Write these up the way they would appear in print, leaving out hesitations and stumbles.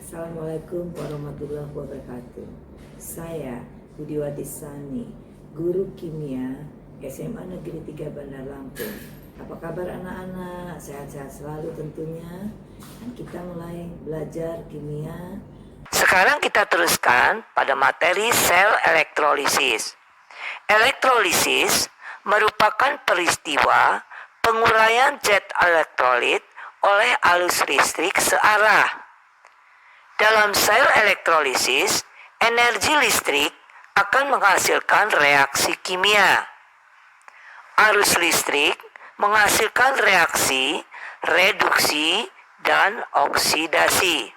Assalamualaikum warahmatullahi wabarakatuh. Saya Budiwati Sani, guru kimia SMA Negeri 3 Bandar Lampung. Apa kabar anak-anak? Sehat-sehat selalu tentunya. Dan kita mulai belajar kimia. Sekarang kita teruskan pada materi sel elektrolisis. Elektrolisis merupakan peristiwa penguraian zat elektrolit oleh arus listrik searah. Dalam sel elektrolisis, energi listrik akan menghasilkan reaksi kimia. Arus listrik menghasilkan reaksi, reduksi, dan oksidasi.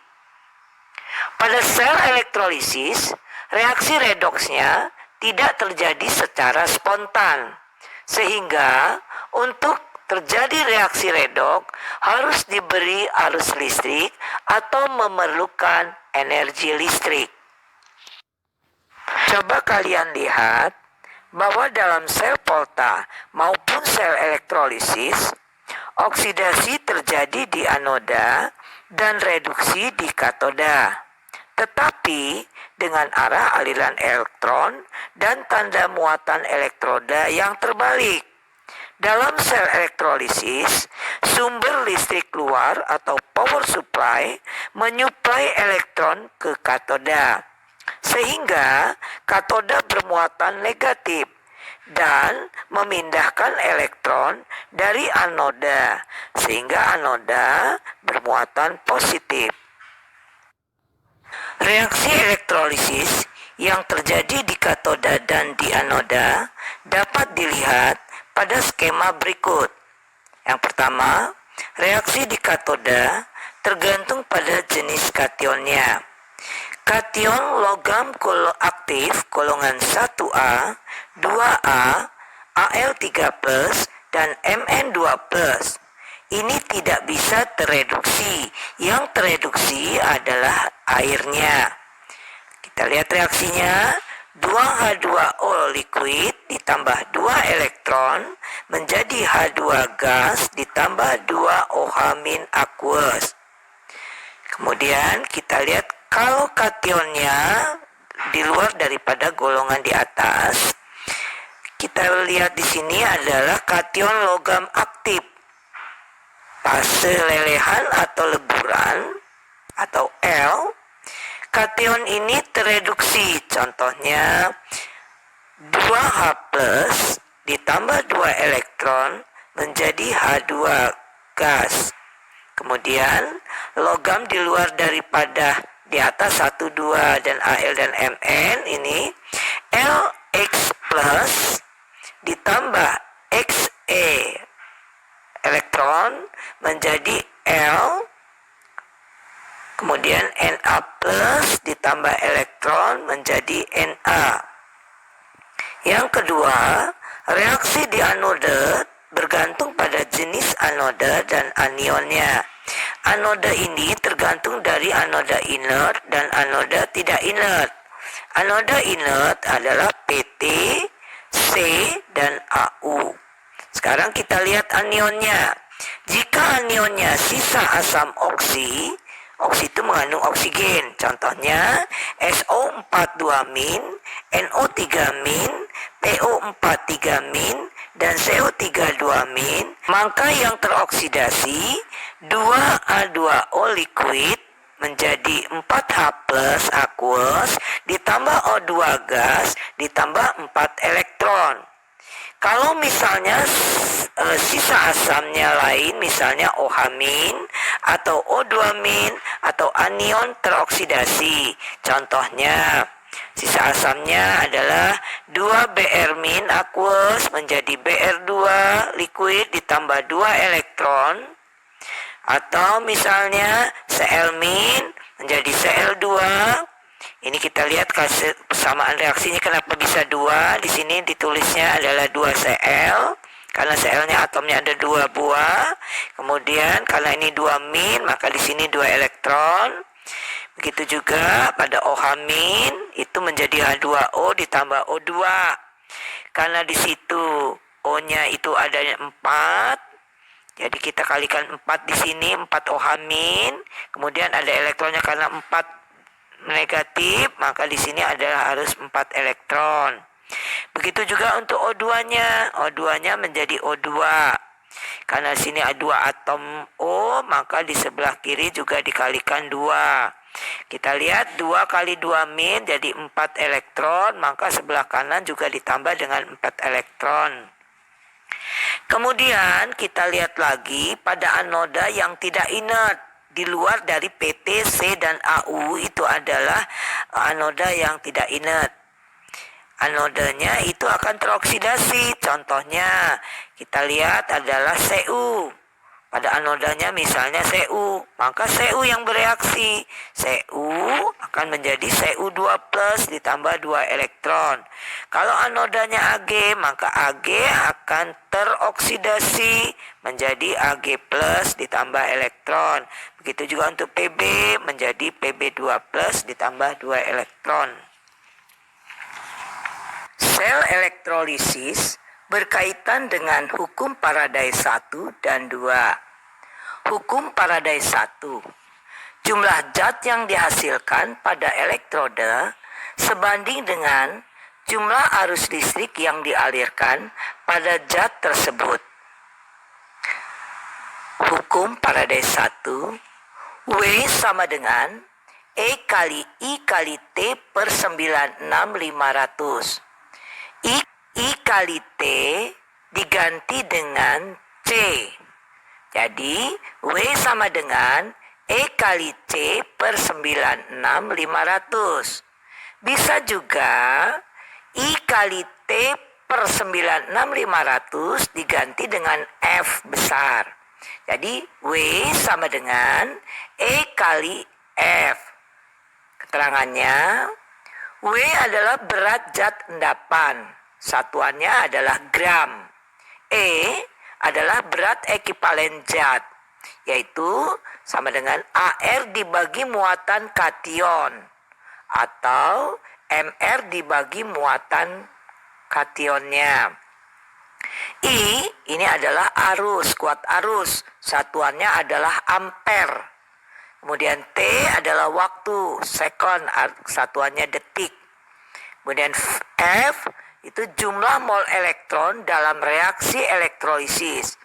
Pada sel elektrolisis, reaksi redoksnya tidak terjadi secara spontan, sehingga untuk terjadi reaksi redok harus diberi arus listrik atau memerlukan energi listrik. Coba kalian lihat bahwa dalam sel Volta maupun sel elektrolisis, oksidasi terjadi di anoda dan reduksi di katoda. Tetapi dengan arah aliran elektron dan tanda muatan elektroda yang terbalik. Dalam sel elektrolisis, sumber listrik keluar atau power supply menyuplai elektron ke katoda, sehingga katoda bermuatan negatif dan memindahkan elektron dari anoda, sehingga anoda bermuatan positif. Reaksi elektrolisis yang terjadi di katoda dan di anoda dapat dilihat pada skema berikut. Yang pertama, reaksi di katoda tergantung pada jenis kationnya. Kation logam aktif golongan 1A, 2A, Al3+, dan Mn2+. Ini tidak bisa tereduksi. Yang tereduksi adalah airnya. Kita lihat reaksinya. 2H2O liquid ditambah 2 elektron menjadi H2 gas ditambah 2 OH- aqueous. Kemudian kita lihat kalau kationnya di luar daripada golongan di atas, kita lihat di sini adalah kation logam aktif. Fase lelehan atau leburan atau L. Kation ini tereduksi, contohnya 2H+ ditambah 2 elektron menjadi H2 gas. Kemudian logam di luar daripada di atas 1, 2 dan Al dan Mn ini LX+ ditambah Xe elektron menjadi L. Kemudian Na plus ditambah elektron menjadi Na. Yang kedua, reaksi di anoda bergantung pada jenis anoda dan anionnya. Anoda ini tergantung dari anoda inert dan anoda tidak inert. Anoda inert adalah PT, C, dan Au. Sekarang kita lihat anionnya. Jika anionnya sisa asam oksi, oksi itu mengandung oksigen. Contohnya SO42-, NO3-, PO43-, dan CO32-, maka yang teroksidasi 2A2O liquid menjadi 4H+ aqueous ditambah O2 gas ditambah 4 elektron. Kalau misalnya sisa asamnya lain, misalnya OH- atau O2- atau anion teroksidasi. Contohnya, sisa asamnya adalah 2Br- aqueous menjadi Br2 liquid ditambah 2 elektron. Atau misalnya Cl- menjadi Cl2. Ini kita lihat persamaan reaksinya kenapa bisa 2. Di sini ditulisnya adalah 2Cl karena Cl-nya atomnya ada 2 buah. Kemudian karena ini 2-, maka di sini 2 elektron. Begitu juga pada OH- itu menjadi H2O ditambah O2. Karena di situ O-nya itu ada 4. Jadi kita kalikan 4 di sini, 4 OH min. Kemudian ada elektronnya karena 4 negatif, maka di sini adalah harus 4 elektron. Begitu juga untuk O2-nya. O2-nya menjadi O2. Karena di sini ada 2 atom O, maka di sebelah kiri juga dikalikan 2. Kita lihat 2 kali 2 min jadi 4 elektron, maka sebelah kanan juga ditambah dengan 4 elektron. Kemudian kita lihat lagi pada anoda yang tidak inert di luar dari PT, C, dan AU itu adalah anoda yang tidak inert. Anodanya itu akan teroksidasi. Contohnya kita lihat adalah Cu. Pada anodanya misalnya Cu, maka Cu yang bereaksi. Cu akan menjadi Cu2 plus ditambah 2 elektron. Kalau anodanya Ag, maka Ag akan teroksidasi menjadi Ag plus ditambah elektron. Begitu juga untuk Pb menjadi Pb2 plus ditambah 2 elektron. Sel elektrolisis berkaitan dengan hukum Faraday 1 dan 2. Hukum Faraday 1. Jumlah zat yang dihasilkan pada elektroda sebanding dengan jumlah arus listrik yang dialirkan pada zat tersebut. Hukum Faraday 1. W sama dengan E kali I kali T per 96500. I kali T diganti dengan C. Jadi, W sama dengan E kali C per 96500. Bisa juga I kali T per 96500 diganti dengan F besar. Jadi, W sama dengan E kali F. Keterangannya, W adalah berat zat endapan. Satuannya adalah gram. E adalah berat ekivalen zat, yaitu sama dengan AR dibagi muatan kation atau MR dibagi muatan kationnya. I ini adalah arus, kuat arus. Satuannya adalah ampere. Kemudian T adalah waktu, sekon, satuannya detik. Kemudian F itu jumlah mol elektron dalam reaksi elektrolisis.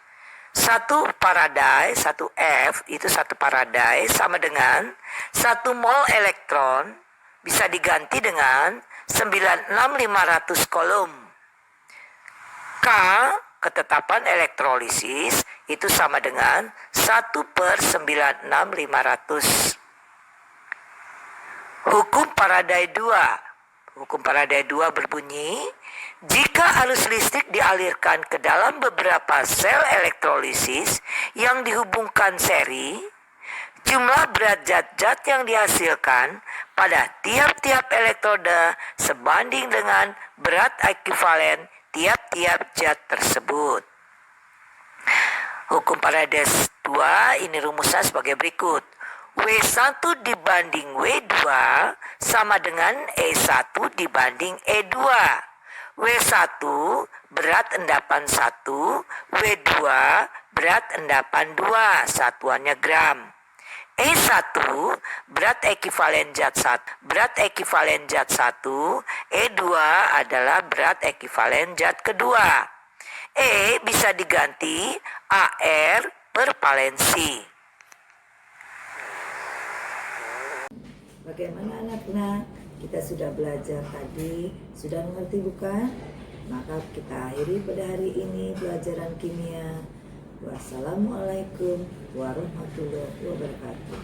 1 Faraday, 1 F itu 1 Faraday sama dengan 1 mol elektron bisa diganti dengan 96500 kolom. K, ketetapan elektrolisis itu sama dengan 1 per 96500. Hukum Faraday 2. Hukum Faraday 2 berbunyi, jika arus listrik dialirkan ke dalam beberapa sel elektrolisis yang dihubungkan seri, jumlah berat zat-zat yang dihasilkan pada tiap-tiap elektroda sebanding dengan berat ekivalen tiap-tiap zat tersebut. Hukum Faraday 2 ini rumusnya sebagai berikut. W1 dibanding W2 sama dengan E1 dibanding E2. W1 berat endapan 1, W2 berat endapan 2, satuannya gram. E1 berat ekivalen zat 1, E2 adalah berat ekivalen zat kedua. E bisa diganti AR per valensi. Bagaimana anak-anak? Kita sudah belajar tadi, sudah mengerti bukan? Maka kita akhiri pada hari ini pelajaran kimia. Wassalamualaikum warahmatullahi wabarakatuh.